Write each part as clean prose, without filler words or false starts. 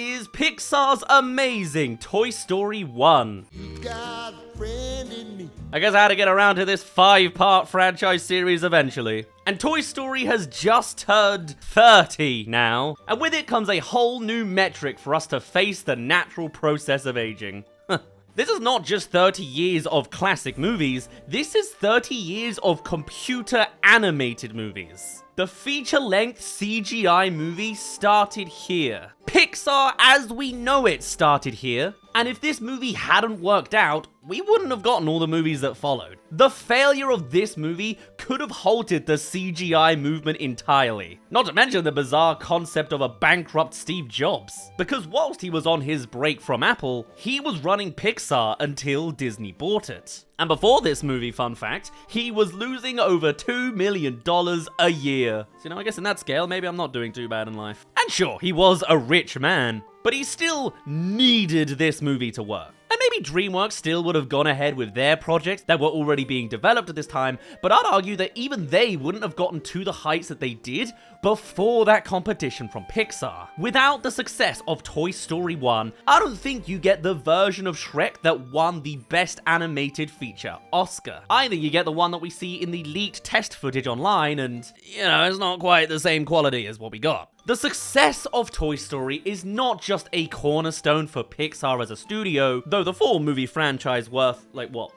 is Pixar's amazing Toy Story 1. I guess I had to get around to this 5-part franchise series eventually. And Toy Story has just turned 30 now, and with it comes a whole new metric for us to face the natural process of aging. This is not just 30 years of classic movies, this is 30 years of computer animated movies. The feature-length CGI movie started here. Pixar as we know it started here, and if this movie hadn't worked out, we wouldn't have gotten all the movies that followed. The failure of this movie could have halted the CGI movement entirely. Not to mention the bizarre concept of a bankrupt Steve Jobs. Because whilst he was on his break from Apple, he was running Pixar until Disney bought it. And before this movie, fun fact, he was losing over $2 million a year. So, I guess in that scale, maybe I'm not doing too bad in life. And sure, he was a rich man, but he still needed this movie to work. And maybe DreamWorks still would have gone ahead with their projects that were already being developed at this time, but I'd argue that even they wouldn't have gotten to the heights that they did before that competition from Pixar. Without the success of Toy Story 1, I don't think you get the version of Shrek that won the Best Animated Feature Oscar. I think you get the one that we see in the leaked test footage online, and, it's not quite the same quality as what we got. The success of Toy Story is not just a cornerstone for Pixar as a studio, though the 4-movie franchise worth,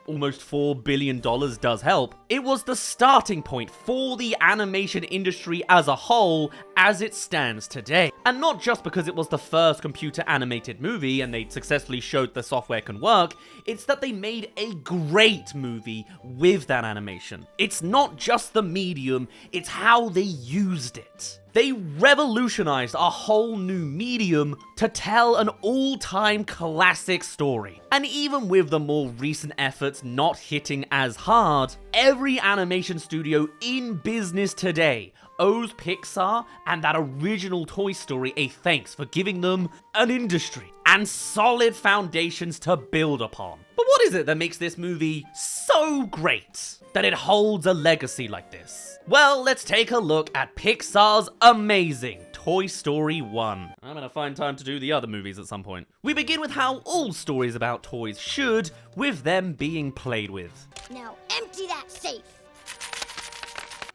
almost $4 billion does help. It was the starting point for the animation industry as a whole as it stands today. And not just because it was the first computer animated movie and they successfully showed the software can work, it's that they made a great movie with that animation. It's not just the medium, it's how they used it. They revolutionized a whole new medium to tell an all-time classic story. And even with the more recent efforts not hitting as hard, every animation studio in business today owes Pixar and that original Toy Story a thanks for giving them an industry and solid foundations to build upon. But what is it that makes this movie so great that it holds a legacy like this? Well, let's take a look at Pixar's amazing Toy Story 1. I'm gonna find time to do the other movies at some point. We begin with how all stories about toys should, with them being played with. Now empty that safe.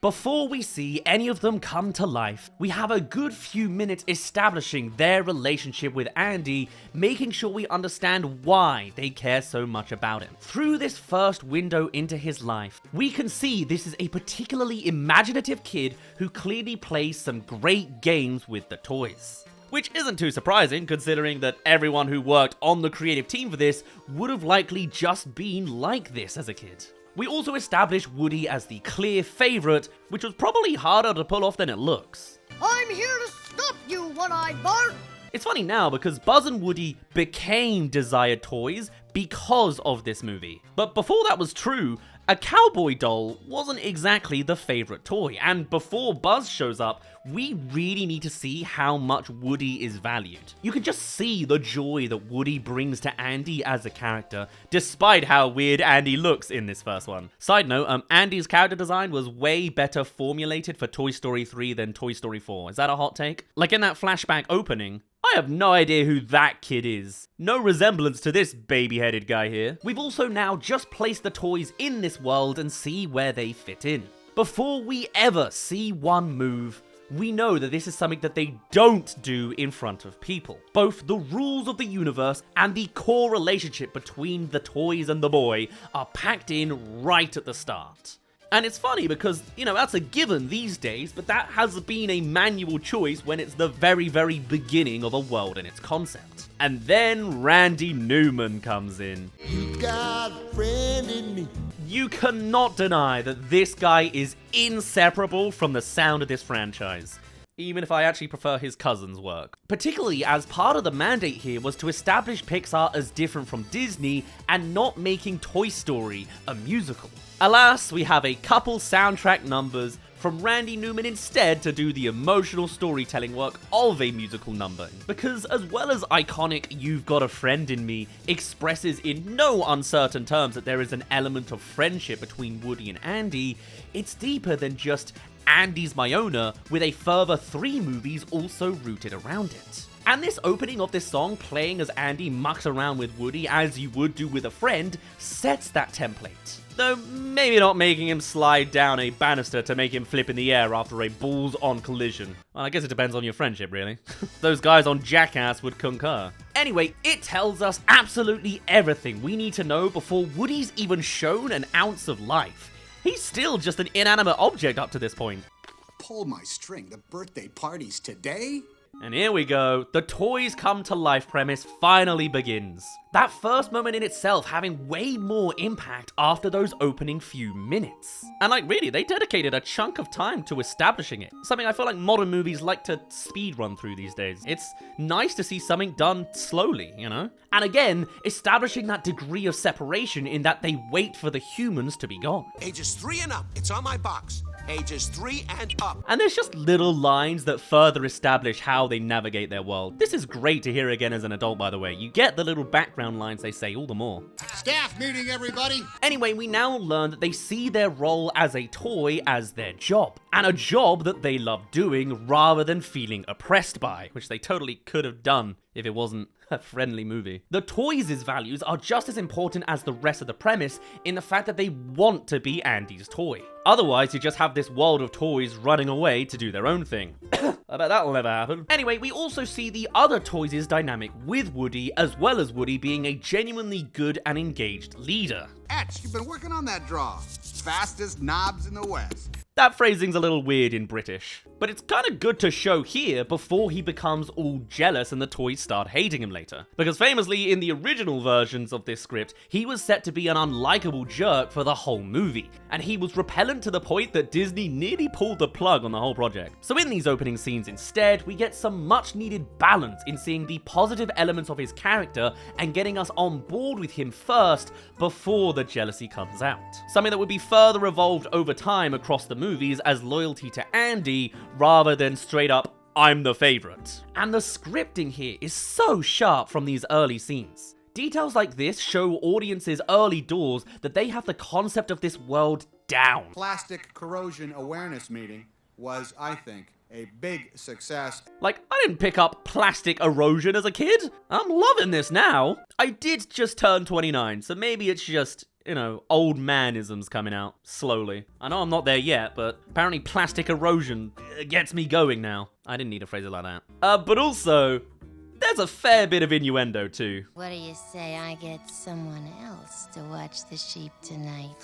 Before we see any of them come to life, we have a good few minutes establishing their relationship with Andy, making sure we understand why they care so much about him. Through this first window into his life, we can see this is a particularly imaginative kid who clearly plays some great games with the toys. Which isn't too surprising, considering that everyone who worked on the creative team for this would have likely just been like this as a kid. We also establish Woody as the clear favorite, which was probably harder to pull off than it looks. I'm here to stop you, One-Eyed Bart! It's funny now because Buzz and Woody became desired toys because of this movie. But before that was true, a cowboy doll wasn't exactly the favorite toy, and before Buzz shows up, we really need to see how much Woody is valued. You can just see the joy that Woody brings to Andy as a character, despite how weird Andy looks in this first one. Side note, Andy's character design was way better formulated for Toy Story 3 than Toy Story 4. Is that a hot take? Like in that flashback opening, I have no idea who that kid is. No resemblance to this baby-headed guy here. We've also now just placed the toys in this world and see where they fit in. Before we ever see one move, we know that this is something that they don't do in front of people. Both the rules of the universe and the core relationship between the toys and the boy are packed in right at the start. And it's funny because, that's a given these days, but that has been a manual choice when it's the very, very beginning of a world and its concept. And then Randy Newman comes in. You got a friend in me. You cannot deny that this guy is inseparable from the sound of this franchise, even if I actually prefer his cousin's work. Particularly as part of the mandate here was to establish Pixar as different from Disney and not making Toy Story a musical. Alas, we have a couple soundtrack numbers from Randy Newman instead to do the emotional storytelling work of a musical number. Because as well as iconic "You've Got a Friend in Me" expresses in no uncertain terms that there is an element of friendship between Woody and Andy, it's deeper than just Andy's my owner, with a further 3 movies also rooted around it. And this opening of this song, playing as Andy mucks around with Woody as you would do with a friend, sets that template. Though maybe not making him slide down a banister to make him flip in the air after a balls-on collision. Well, I guess it depends on your friendship, really. Those guys on Jackass would concur. Anyway, it tells us absolutely everything we need to know before Woody's even shown an ounce of life. He's still just an inanimate object up to this point. Pull my string, the birthday party's today? And here we go, the toys come to life premise finally begins. That first moment in itself having way more impact after those opening few minutes. And like really, they dedicated a chunk of time to establishing it. Something I feel like modern movies like to speed run through these days. It's nice to see something done slowly, you know? And again, establishing that degree of separation in that they wait for the humans to be gone. Ages 3 and up, it's on my box. Ages 3 and up. And there's just little lines that further establish how they navigate their world. This is great to hear again as an adult, by the way. You get the little background lines they say all the more. Staff meeting, everybody. Anyway, we now learn that they see their role as a toy as their job. And a job that they love doing rather than feeling oppressed by, which they totally could have done if it wasn't a friendly movie. The toys' values are just as important as the rest of the premise in the fact that they want to be Andy's toy. Otherwise, you just have this world of toys running away to do their own thing. I bet that'll never happen. Anyway, we also see the other toys' dynamic with Woody, as well as Woody being a genuinely good and engaged leader. Etch, you've been working on that draw. Fastest knobs in the West. That phrasing's a little weird in British, but it's kinda good to show here before he becomes all jealous and the toys start hating him later. Because famously, in the original versions of this script, he was set to be an unlikable jerk for the whole movie, and he was repellent to the point that Disney nearly pulled the plug on the whole project. So in these opening scenes instead, we get some much needed balance in seeing the positive elements of his character and getting us on board with him first before the jealousy comes out. Something that would be further evolved over time across the movies as loyalty to Andy rather than straight up, I'm the favorite. And the scripting here is so sharp from these early scenes. Details like this show audiences early doors that they have the concept of this world down. Plastic corrosion awareness meeting was, I think, a big success. Like, I didn't pick up plastic erosion as a kid. I'm loving this now. I did just turn 29, so maybe it's just, you know, old manisms coming out slowly. I know I'm not there yet, but apparently plastic erosion gets me going now. I didn't need to phrase it like that. But also, there's a fair bit of innuendo too. What do you say I get someone else to watch the sheep tonight?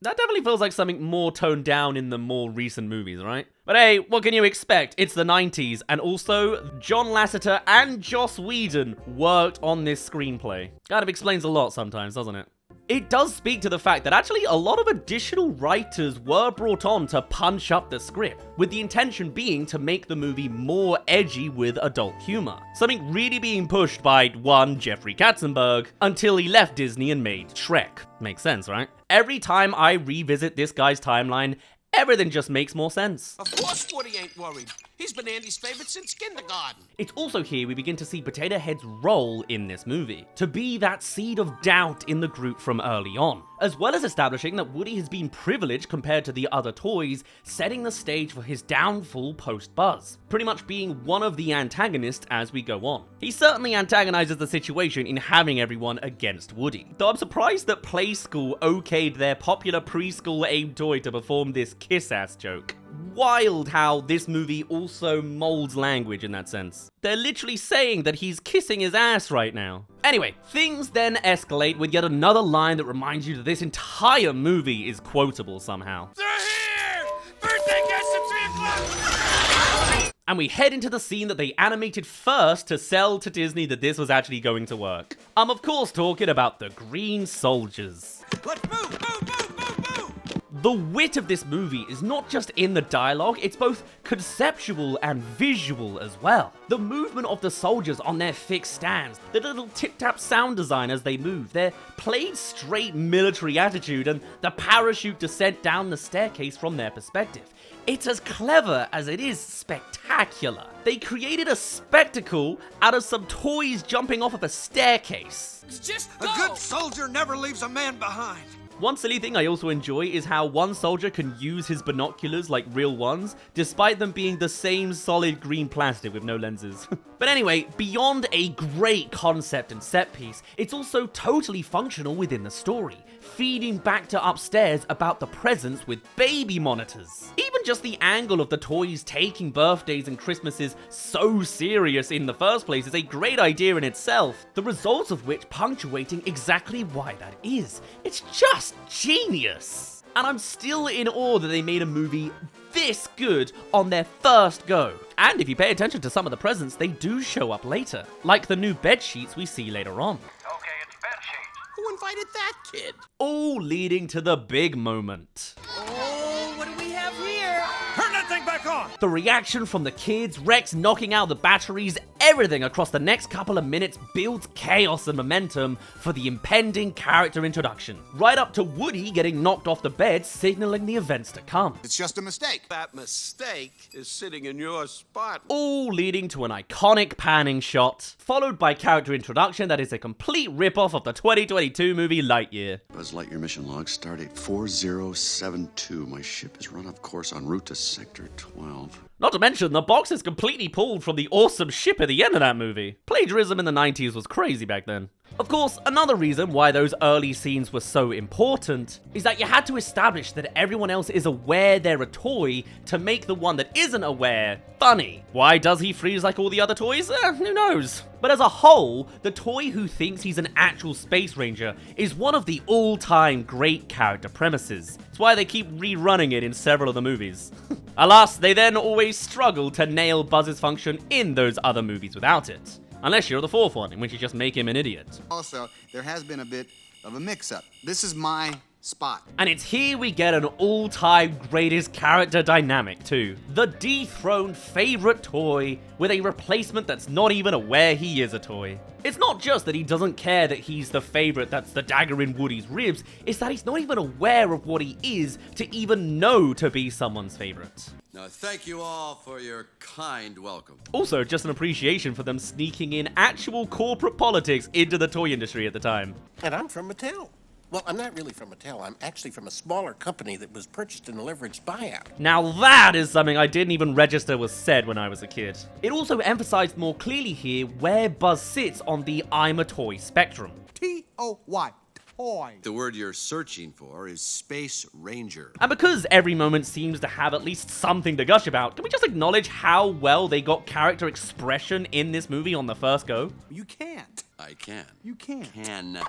That definitely feels like something more toned down in the more recent movies, right? But hey, what can you expect? It's the 90s, and also, John Lasseter and Joss Whedon worked on this screenplay. Kind of explains a lot sometimes, doesn't it? It does speak to the fact that actually a lot of additional writers were brought on to punch up the script, with the intention being to make the movie more edgy with adult humor. Something really being pushed by, one, Jeffrey Katzenberg, until he left Disney and made Shrek. Makes sense, right? Every time I revisit this guy's timeline, everything just makes more sense. Of course Woody ain't worried. He's been Andy's favorite since kindergarten. It's also here we begin to see Potato Head's role in this movie, to be that seed of doubt in the group from early on, as well as establishing that Woody has been privileged compared to the other toys, setting the stage for his downfall post-Buzz, pretty much being one of the antagonists as we go on. He certainly antagonizes the situation in having everyone against Woody, though I'm surprised that Play School okayed their popular preschool aimed toy to perform this kiss-ass joke. Wild how this movie also molds language in that sense. They're literally saying that he's kissing his ass right now. Anyway, things then escalate with yet another line that reminds you that this entire movie is quotable somehow. They're here! Birthday guests at 3 o'clock! And we head into the scene that they animated first to sell to Disney that this was actually going to work. I'm of course talking about the Green Soldiers. Let's move, move, move, move, move! The wit of this movie is not just in the dialogue, it's both conceptual and visual as well. The movement of the soldiers on their fixed stands, the little tip-tap sound design as they move, their played straight military attitude, and the parachute descent down the staircase from their perspective. It's as clever as it is spectacular. They created a spectacle out of some toys jumping off of a staircase. Just A go! good soldier never leaves a man behind. One silly thing I also enjoy is how one soldier can use his binoculars like real ones, despite them being the same solid green plastic with no lenses. But anyway, beyond a great concept and set piece, it's also totally functional within the story, feeding back to upstairs about the presents with baby monitors. Even just the angle of the toys taking birthdays and Christmases so serious in the first place is a great idea in itself, the results of which punctuating exactly why that is. It's just genius! And I'm still in awe that they made a movie this good on their first go. And if you pay attention to some of the presents, they do show up later, like the new bed sheets we see later on. Okay, it's bed sheets. Who invited that kid? All leading to the big moment. Oh, what do we have here? Turn that thing back on! The reaction from the kids, Rex knocking out the batteries, everything across the next couple of minutes builds chaos and momentum for the impending character introduction. Right up to Woody getting knocked off the bed, signaling the events to come. It's just a mistake. That mistake is sitting in your spot. All leading to an iconic panning shot, followed by character introduction that is a complete rip-off of the 2022 movie Lightyear. Buzz Lightyear mission log, stardate 4072. My ship is run off course en route to Sector 12. Not to mention, the box is completely pulled from the awesome ship at the end of that movie. Plagiarism in the 90s was crazy back then. Of course, another reason why those early scenes were so important is that you had to establish that everyone else is aware they're a toy to make the one that isn't aware funny. Why does he freeze like all the other toys? Who knows? But as a whole, the toy who thinks he's an actual space ranger is one of the all-time great character premises. It's why they keep rerunning it in several of the movies. Alas, they then always struggle to nail Buzz's function in those other movies without it. Unless you're the fourth one, in which you just make him an idiot. Also, there has been a bit of a mix-up. This is my spot. And it's here we get an all-time greatest character dynamic too. The dethroned favorite toy with a replacement that's not even aware he is a toy. It's not just that he doesn't care that he's the favorite that's the dagger in Woody's ribs, it's that he's not even aware of what he is to even know to be someone's favorite. Now, thank you all for your kind welcome. Also, just an appreciation for them sneaking in actual corporate politics into the toy industry at the time. And I'm from Mattel. Well, I'm not really from Mattel. I'm actually from a smaller company that was purchased in a leveraged buyout. Now that is something I didn't even register was said when I was a kid. It also emphasized more clearly here where Buzz sits on the I'm a toy spectrum. T-O-Y. Toy. The word you're searching for is Space Ranger. And because every moment seems to have at least something to gush about, can we just acknowledge how well they got character expression in this movie on the first go? You can't. I can. You can't.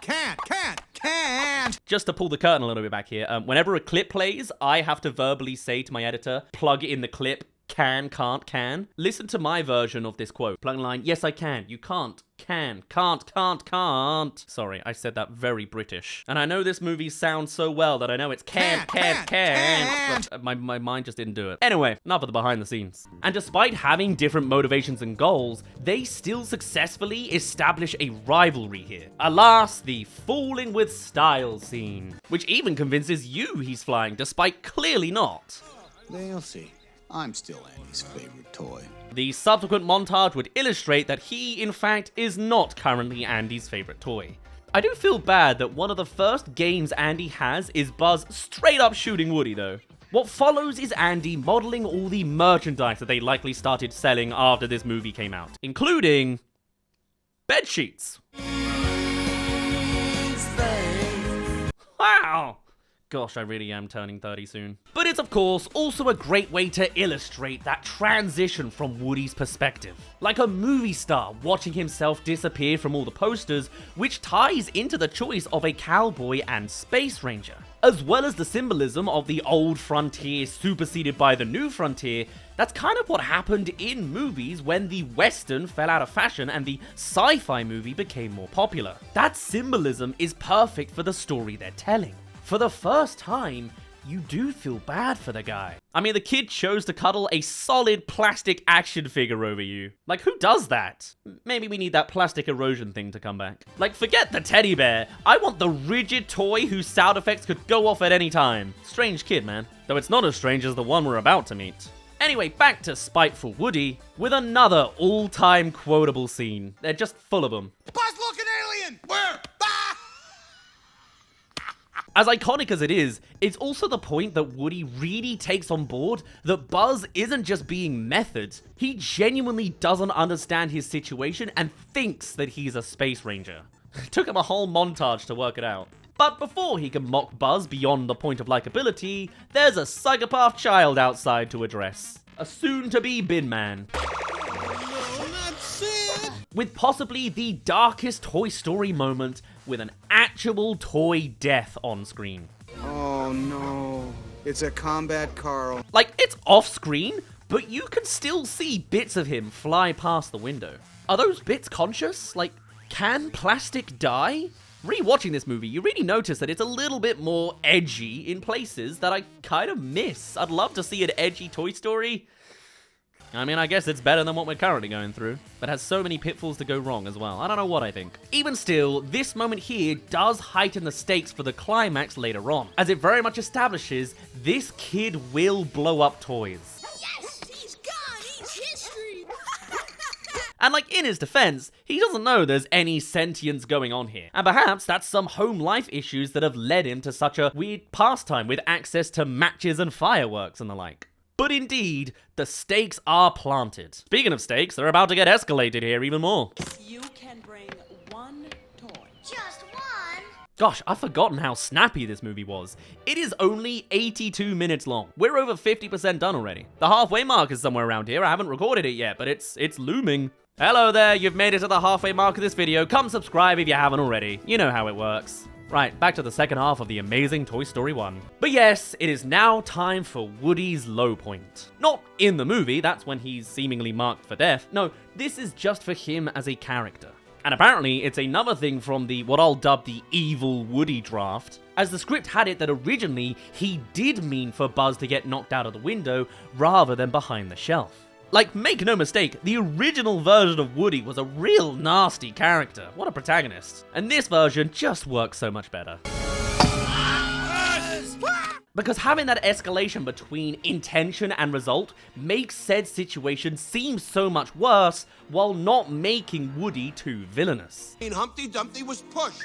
Can't. Just to pull the curtain a little bit back here, whenever a clip plays, I have to verbally say to my editor, plug in the clip, can, can't, can. Listen to my version of this quote. Plug in line, yes I can, you can't, can't. Sorry, I said that very British. And I know this movie sounds so well that I know it's can't. But my mind just didn't do it. Anyway, enough of the behind the scenes. And despite having different motivations and goals, they still successfully establish a rivalry here. Alas, the falling with style scene, which even convinces you he's flying, despite clearly not. They'll see. I'm still Andy's favorite toy. The subsequent montage would illustrate that he, in fact, is not currently Andy's favorite toy. I do feel bad that one of the first games Andy has is Buzz straight up shooting Woody though. What follows is Andy modeling all the merchandise that they likely started selling after this movie came out, including bed sheets. Wow! Gosh, I really am turning 30 soon. But it's of course also a great way to illustrate that transition from Woody's perspective. Like a movie star watching himself disappear from all the posters, which ties into the choice of a cowboy and space ranger. As well as the symbolism of the old frontier superseded by the new frontier. That's kind of what happened in movies when the Western fell out of fashion and the sci-fi movie became more popular. That symbolism is perfect for the story they're telling. For the first time, you do feel bad for the guy. I mean, the kid chose to cuddle a solid plastic action figure over you. Like, who does that? Maybe we need that plastic erosion thing to come back. Like, forget the teddy bear. I want the rigid toy whose sound effects could go off at any time. Strange kid, man. Though it's not as strange as the one we're about to meet. Anyway, back to spiteful Woody with another all-time quotable scene. They're just full of them. Buzz, look, an alien! Where? Ah! As iconic as it is, it's also the point that Woody really takes on board that Buzz isn't just being method. He genuinely doesn't understand his situation and thinks that he's a space ranger. It took him a whole montage to work it out. But before he can mock Buzz beyond the point of likability, there's a psychopath child outside to address. A soon-to-be bin man. With possibly the darkest Toy Story moment with an actual toy death on screen. Oh no, it's a combat Carl. Like, it's off screen, but you can still see bits of him fly past the window. Are those bits conscious? Like, can plastic die? Rewatching this movie, you really notice that it's a little bit more edgy in places that I kind of miss. I'd love to see an edgy Toy Story. I mean, I guess it's better than what we're currently going through, but has so many pitfalls to go wrong as well. I don't know what I think. Even still, this moment here does heighten the stakes for the climax later on, as it very much establishes this kid will blow up toys. Yes, he's gone. He's history. And like, in his defense, he doesn't know there's any sentience going on here. And perhaps that's some home life issues that have led him to such a weird pastime with access to matches and fireworks and the like. But indeed, the stakes are planted. Speaking of stakes, they're about to get escalated here even more. You can bring one toy. Just one. Gosh, I've forgotten how snappy this movie was. It is only 82 minutes long. We're over 50% done already. The halfway mark is somewhere around here. I haven't recorded it yet, but it's looming. Hello there, you've made it to the halfway mark of this video. Come subscribe if you haven't already. You know how it works. Right, back to the second half of the amazing Toy Story 1. But yes, it is now time for Woody's low point. Not in the movie, that's when he's seemingly marked for death. No, this is just for him as a character. And apparently, it's another thing from the, what I'll dub the evil Woody draft, as the script had it that originally he did mean for Buzz to get knocked out of the window rather than behind the shelf. Like, make no mistake, the original version of Woody was a real nasty character. What a protagonist. And this version just works so much better. Because having that escalation between intention and result makes said situation seem so much worse while not making Woody too villainous. Humpty Dumpty was pushed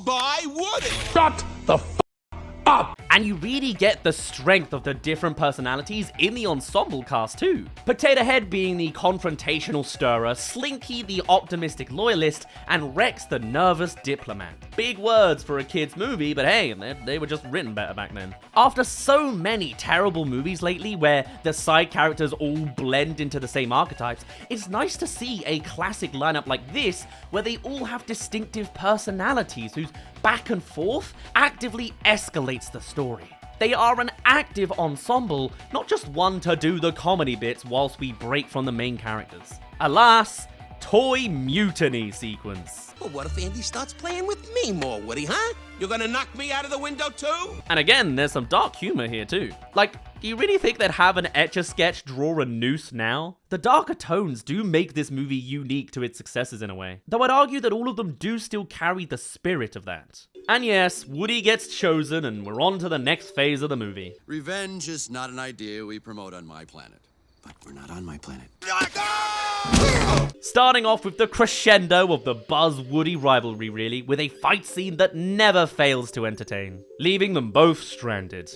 by Woody. Shut the up! And you really get the strength of the different personalities in the ensemble cast too. Potato Head being the confrontational stirrer, Slinky the optimistic loyalist, and Rex the nervous diplomat. Big words for a kid's movie, but hey, they were just written better back then. After so many terrible movies lately where the side characters all blend into the same archetypes, it's nice to see a classic lineup like this where they all have distinctive personalities whose back and forth actively escalates the story. They are an active ensemble, not just one to do the comedy bits whilst we break from the main characters. Alas, toy mutiny sequence. Well, what if Andy starts playing with me more, Woody, huh? You're gonna knock me out of the window too? And again, there's some dark humor here too. Like, do you really think they'd have an Etch-a-Sketch draw a noose now? The darker tones do make this movie unique to its successors in a way, though I'd argue that all of them do still carry the spirit of that. And yes, Woody gets chosen and we're on to the next phase of the movie. Revenge is not an idea we promote on my planet. But we're not on my planet. Starting off with the crescendo of the Buzz-Woody rivalry really, with a fight scene that never fails to entertain, leaving them both stranded.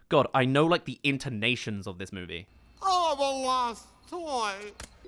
God, I know like the intonations of this movie. Oh, the lost toy.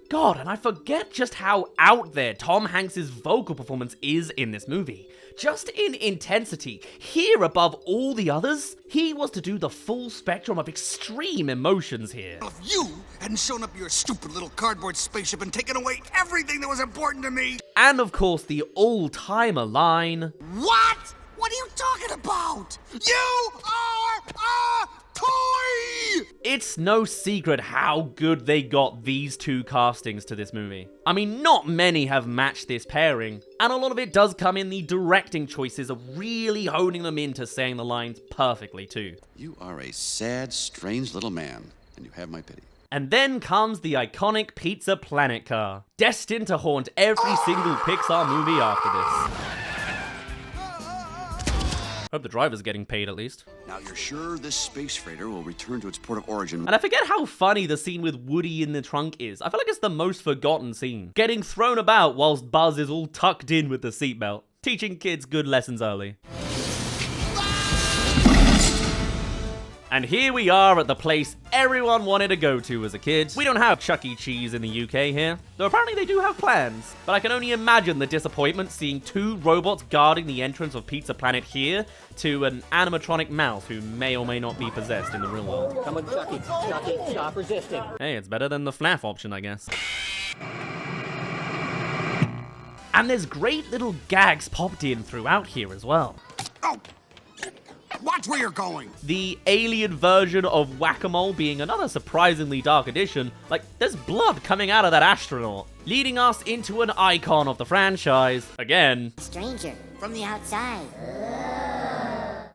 God, and I forget just how out there Tom Hanks' vocal performance is in this movie. Just in intensity, here above all the others, he was to do the full spectrum of extreme emotions here. If you hadn't shown up your stupid little cardboard spaceship and taken away everything that was important to me. And of course, the all-timer line. What? What are you talking about? You are a toy! It's no secret how good they got these two castings to this movie. I mean, not many have matched this pairing, and a lot of it does come in the directing choices of really honing them into saying the lines perfectly too. You are a sad, strange little man, and you have my pity. And then comes the iconic Pizza Planet car, destined to haunt every single Pixar movie after this. Hope the driver's getting paid at least. Now you're sure this space freighter will return to its port of origin? And I forget how funny the scene with Woody in the trunk is. I feel like it's the most forgotten scene. Getting thrown about whilst Buzz is all tucked in with the seatbelt. teaching kids good lessons early. And here we are at the place everyone wanted to go to as a kid. We don't have Chuck E. Cheese in the UK here, though apparently they do have plans. But I can only imagine the disappointment seeing 2 robots guarding the entrance of Pizza Planet here to an animatronic mouse who may or may not be possessed in the real world. Come on, Chucky. Chucky, stop resisting. Hey, it's better than the FNAF option, I guess. And there's great little gags popped in throughout here as well. Oh! Watch where you're going! The alien version of Whack-A-Mole being another surprisingly dark addition. Like, there's blood coming out of that astronaut, leading us into an icon of the franchise, again. Stranger from the outside.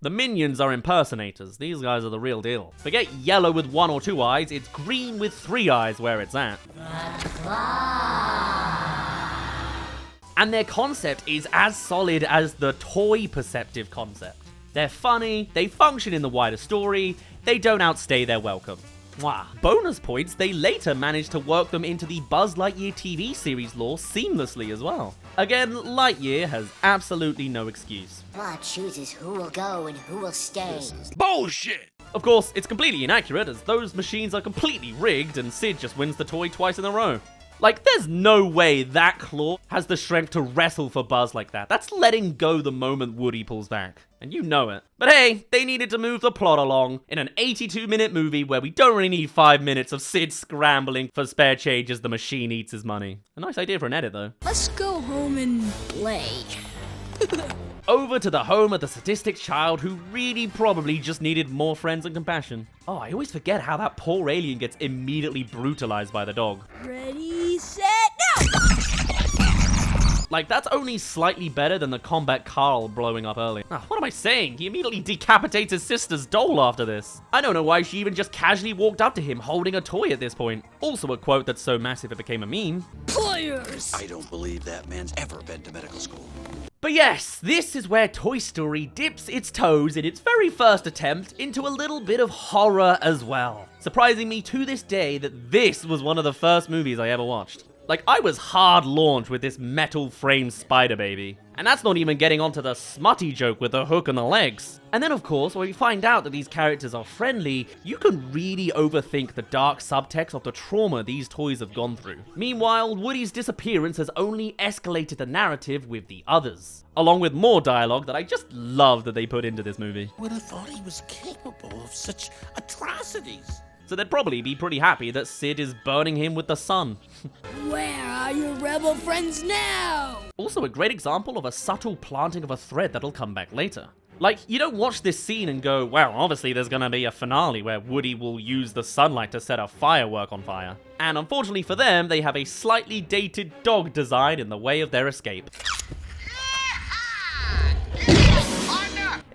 The minions are impersonators. These guys are the real deal. Forget yellow with 1 or 2 eyes, it's green with 3 eyes where it's at. And their concept is as solid as the toy perceptive concept. They're funny, they function in the wider story, they don't outstay their welcome. Mwah. Bonus points, they later managed to work them into the Buzz Lightyear TV series lore seamlessly as well. Again, Lightyear has absolutely no excuse. God chooses who will go and who will stay. Bullshit! Of course, it's completely inaccurate as those machines are completely rigged and Sid just wins the toy twice in a row. Like, there's no way that claw has the strength to wrestle for Buzz like that. That's letting go the moment Woody pulls back. And you know it. But hey, they needed to move the plot along in an 82-minute movie where we don't really need 5 minutes of Sid scrambling for spare change as the machine eats his money. A nice idea for an edit, though. Let's go home and play. Over to the home of the sadistic child who really probably just needed more friends and compassion. Oh, I always forget how that poor alien gets immediately brutalized by the dog. Ready, set, now! Like, that's only slightly better than the Combat Carl blowing up early. Ah, what am I saying? He immediately decapitates his sister's doll after this. I don't know why she even just casually walked up to him holding a toy at this point. Also a quote that's so massive it became a meme. Players! I don't believe that man's ever been to medical school. But yes, this is where Toy Story dips its toes in its very first attempt into a little bit of horror as well. Surprising me to this day that this was one of the first movies I ever watched. Like, I was hard launched with this metal frame spider baby. And that's not even getting onto the smutty joke with the hook and the legs. And then of course, when we find out that these characters are friendly, you can really overthink the dark subtext of the trauma these toys have gone through. Meanwhile, Woody's disappearance has only escalated the narrative with the others. Along with more dialogue that I just love that they put into this movie. Would have thought he was capable of such atrocities. So they'd probably be pretty happy that Sid is burning him with the sun. Where are your rebel friends now? Also a great example of a subtle planting of a thread that'll come back later. Like, you don't watch this scene and go, well, obviously there's gonna be a finale where Woody will use the sunlight to set a firework on fire. And unfortunately for them, they have a slightly dated dog design in the way of their escape.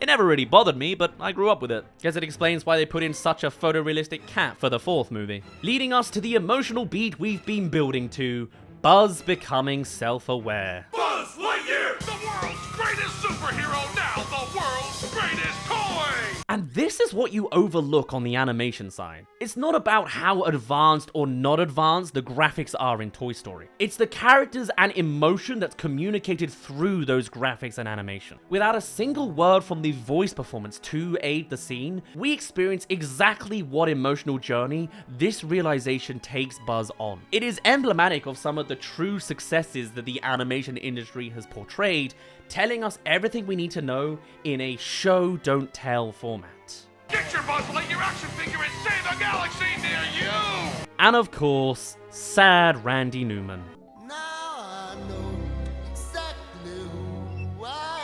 It never really bothered me, but I grew up with it. Guess it explains why they put in such a photorealistic cat for the 4th movie. Leading us to the emotional beat we've been building to, Buzz becoming self-aware. Buzz Lightyear, the world's greatest superhero, now the world's greatest toy! And this is what you overlook on the animation side. It's not about how advanced or not advanced the graphics are in Toy Story. It's the characters and emotion that's communicated through those graphics and animation. Without a single word from the voice performance to aid the scene, we experience exactly what emotional journey this realization takes Buzz on. It is emblematic of some of the true successes that the animation industry has portrayed, telling us everything we need to know in a show don't tell format. Get your Buzz Lightyear action figure and save the galaxy near you! And of course, sad Randy Newman. Now I know exactly who I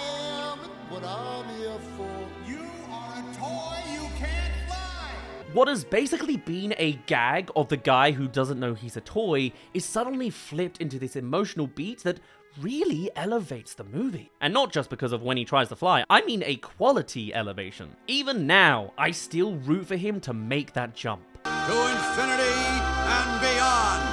am and what I'm here for. You are a toy you can't fly. What has basically been a gag of the guy who doesn't know he's a toy is suddenly flipped into this emotional beat that really elevates the movie. And not just because of when he tries to fly, I mean a quality elevation. Even now, I still root for him to make that jump. To infinity and beyond.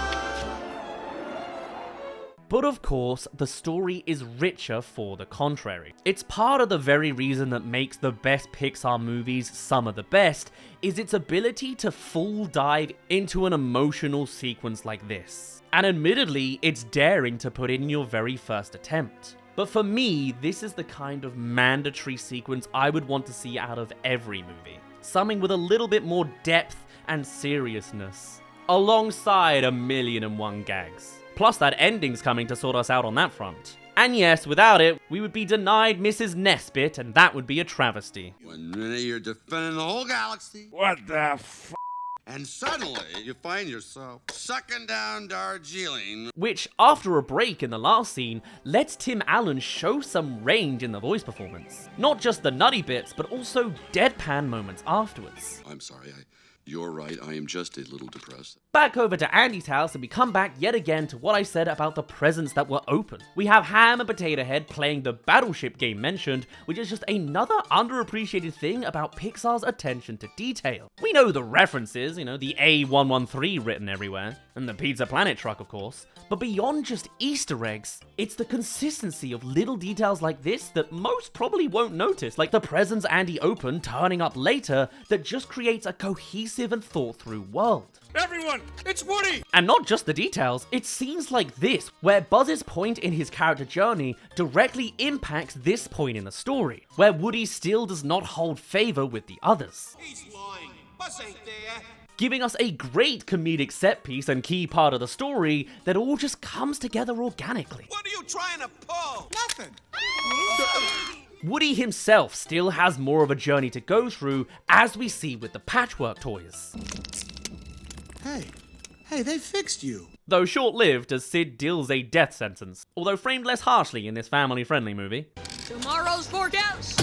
But of course, the story is richer for the contrary. It's part of the very reason that makes the best Pixar movies some of the best, is its ability to full dive into an emotional sequence like this. And admittedly, it's daring to put in your very first attempt. But for me, this is the kind of mandatory sequence I would want to see out of every movie. Something with a little bit more depth and seriousness, alongside 1,000,001 gags. Plus that ending's coming to sort us out on that front. And yes, without it, we would be denied Mrs. Nesbit, and that would be a travesty. One minute you're defending the whole galaxy. What the f? And suddenly, you find yourself sucking down Darjeeling. Which, after a break in the last scene, lets Tim Allen show some range in the voice performance. Not just the nutty bits, but also deadpan moments afterwards. I'm sorry, you're right, I am just a little depressed. Back over to Andy's house, and we come back yet again to what I said about the presents that were open. We have Ham and Potato Head playing the Battleship game mentioned, which is just another underappreciated thing about Pixar's attention to detail. We know the references, the A113 written everywhere, and the Pizza Planet truck, of course, but beyond just Easter eggs, it's the consistency of little details like this that most probably won't notice, like the presents Andy opened turning up later that just creates a cohesive and thought-through world. Everyone, it's Woody! And not just the details, it's scenes like this, where Buzz's point in his character journey directly impacts this point in the story, where Woody still does not hold favor with the others. He's lying. Buzz ain't there. Giving us a great comedic set piece and key part of the story that all just comes together organically. What are you trying to pull? Nothing. Woody himself still has more of a journey to go through, as we see with the Patchwork toys. Hey, they fixed you. Though short-lived as Sid deals a death sentence, although framed less harshly in this family-friendly movie. Tomorrow's forecast.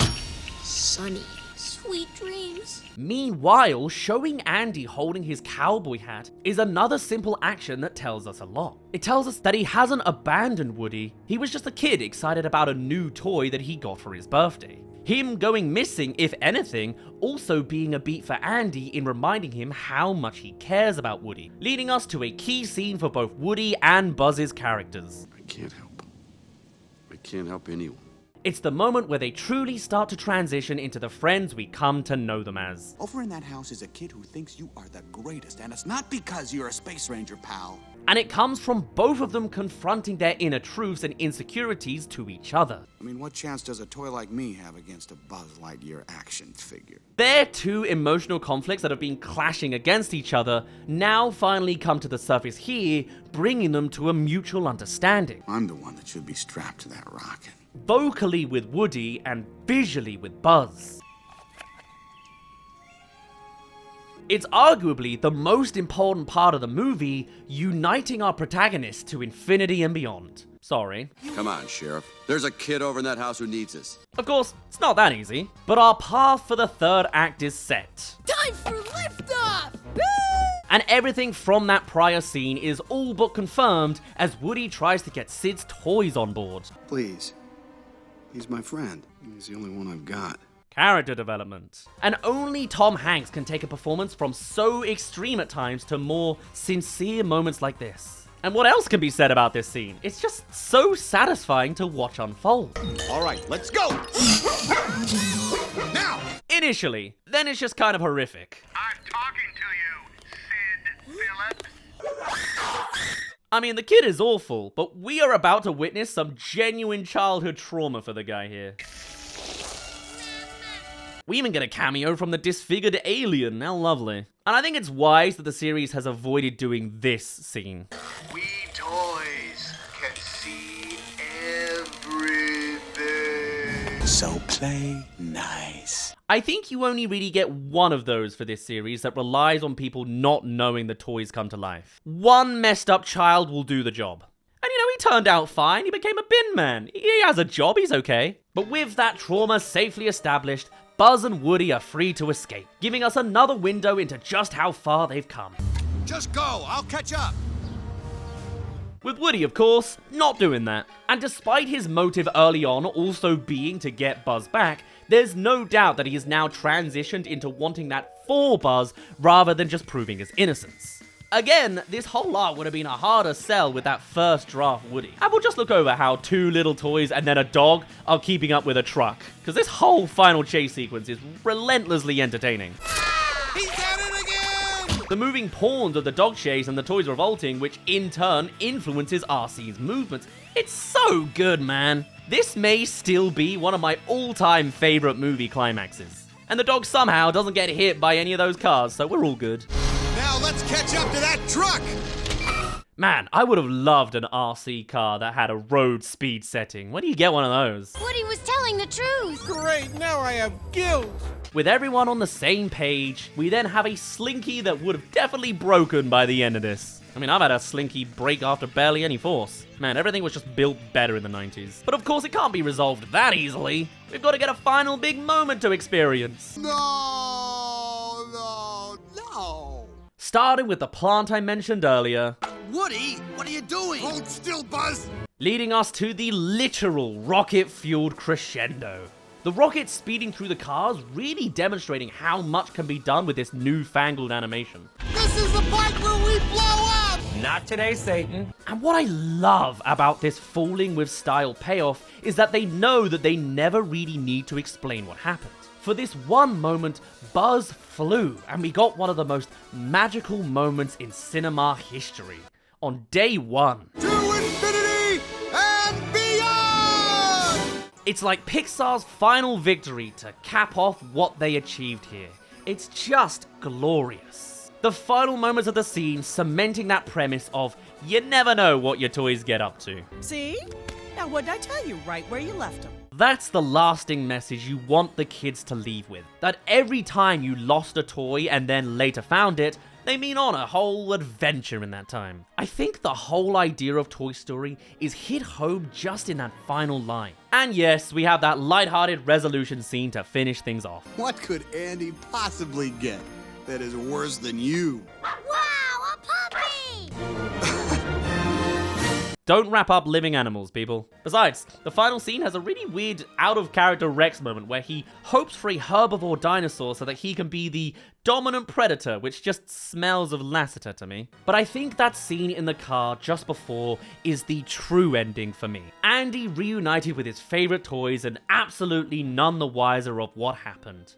Sunny. Sweet dreams. Meanwhile, showing Andy holding his cowboy hat is another simple action that tells us a lot. It tells us that he hasn't abandoned Woody, he was just a kid excited about a new toy that he got for his birthday. Him going missing, if anything, also being a beat for Andy in reminding him how much he cares about Woody, leading us to a key scene for both Woody and Buzz's characters. I can't help. I can't help anyone. It's the moment where they truly start to transition into the friends we come to know them as. Over in that house is a kid who thinks you are the greatest, and it's not because you're a space ranger, pal. And it comes from both of them confronting their inner truths and insecurities to each other. I mean, what chance does a toy like me have against a Buzz Lightyear action figure? Their two emotional conflicts that have been clashing against each other now finally come to the surface here, bringing them to a mutual understanding. I'm the one that should be strapped to that rocket. Vocally with Woody and visually with Buzz. It's arguably the most important part of the movie, uniting our protagonists to infinity and beyond. Sorry. Come on, Sheriff. There's a kid over in that house who needs us. Of course, it's not that easy, but our path for the third act is set. Time for liftoff! And everything from that prior scene is all but confirmed as Woody tries to get Sid's toys on board. Please. He's my friend. He's the only one I've got. Character development. And only Tom Hanks can take a performance from so extreme at times to more sincere moments like this. And what else can be said about this scene? It's just so satisfying to watch unfold. All right, let's go. Now! Initially, then it's just kind of horrific. I'm talking to you, Sid Phillips. I mean, the kid is awful, but we are about to witness some genuine childhood trauma for the guy here. We even get a cameo from the disfigured alien, how lovely. And I think it's wise that the series has avoided doing this scene. We toys can see everything. So play nice. I think you only really get one of those for this series that relies on people not knowing the toys come to life. One messed up child will do the job. And he turned out fine, he became a bin man. He has a job, he's okay. But with that trauma safely established, Buzz and Woody are free to escape, giving us another window into just how far they've come. Just go, I'll catch up. With Woody, of course, not doing that. And despite his motive early on also being to get Buzz back, there's no doubt that he has now transitioned into wanting that for Buzz rather than just proving his innocence. Again, this whole arc would have been a harder sell with that first draft Woody. And we'll just look over how 2 little toys and then a dog are keeping up with a truck, because this whole final chase sequence is relentlessly entertaining. He's at it again! The moving pawns of the dog chase and the toys revolting, which in turn influences RC's movements. It's so good, man. This may still be one of my all-time favorite movie climaxes. And the dog somehow doesn't get hit by any of those cars, so we're all good. Now let's catch up to that truck! Man, I would have loved an RC car that had a road speed setting. Where do you get one of those? Woody was telling the truth. Great, now I have gills! With everyone on the same page, we then have a Slinky that would have definitely broken by the end of this. I mean, I've had a Slinky break after barely any force. Man, everything was just built better in the 90s. But of course, it can't be resolved that easily. We've got to get a final big moment to experience. No! Starting with the plant I mentioned earlier. Woody, what are you doing? Hold still, Buzz! Leading us to the literal rocket-fueled crescendo. The rocket speeding through the cars, really demonstrating how much can be done with this newfangled animation. This is the part where we blow up! Not today, Satan. And what I love about this falling with style payoff is that they know that they never really need to explain what happened. For this one moment, Buzz flew, and we got one of the most magical moments in cinema history. On day one. To infinity and beyond! It's like Pixar's final victory to cap off what they achieved here. It's just glorious. The final moments of the scene cementing that premise of you never know what your toys get up to. See? Now what'd I tell you right where you left them? That's the lasting message you want the kids to leave with. That every time you lost a toy and then later found it, they mean on a whole adventure in that time. I think the whole idea of Toy Story is hit home just in that final line. And yes, we have that lighthearted resolution scene to finish things off. What could Andy possibly get that is worse than you? Wow, a puppy! Don't wrap up living animals, people. Besides, the final scene has a really weird out-of-character Rex moment where he hopes for a herbivore dinosaur so that he can be the dominant predator, which just smells of Lassiter to me. But I think that scene in the car just before is the true ending for me. Andy reunited with his favorite toys and absolutely none the wiser of what happened.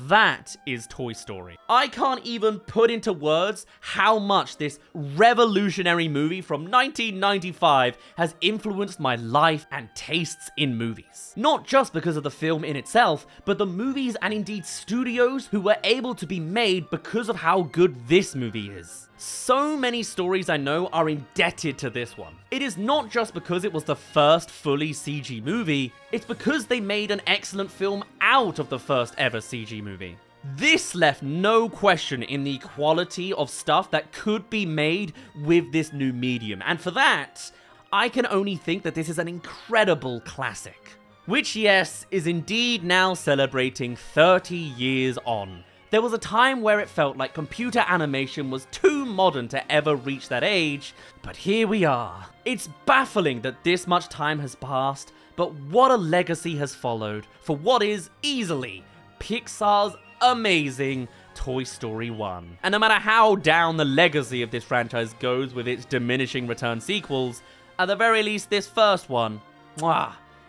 That is Toy Story. I can't even put into words how much this revolutionary movie from 1995 has influenced my life and tastes in movies. Not just because of the film in itself, but the movies and indeed studios who were able to be made because of how good this movie is. So many stories I know are indebted to this one. It is not just because it was the first fully CG movie, it's because they made an excellent film out of the first ever CG movie. This left no question in the quality of stuff that could be made with this new medium, and for that, I can only think that this is an incredible classic. Which, yes, is indeed now celebrating 30 years on. There was a time where it felt like computer animation was too modern to ever reach that age, but here we are. It's baffling that this much time has passed, but what a legacy has followed for what is easily Pixar's amazing Toy Story 1. And no matter how down the legacy of this franchise goes with its diminishing return sequels, at the very least this first one,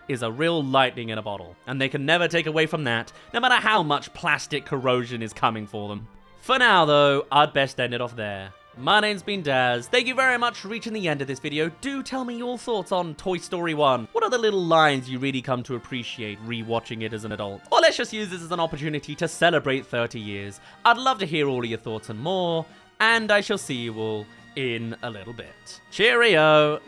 is a real lightning in a bottle, and they can never take away from that, no matter how much plastic corrosion is coming for them. For now though, I'd best end it off there. My name's been Daz. Thank you very much for reaching the end of this video. Do tell me your thoughts on Toy Story 1. What are the little lines you really come to appreciate rewatching it as an adult? Or let's just use this as an opportunity to celebrate 30 years. I'd love to hear all of your thoughts and more, and I shall see you all in a little bit. Cheerio!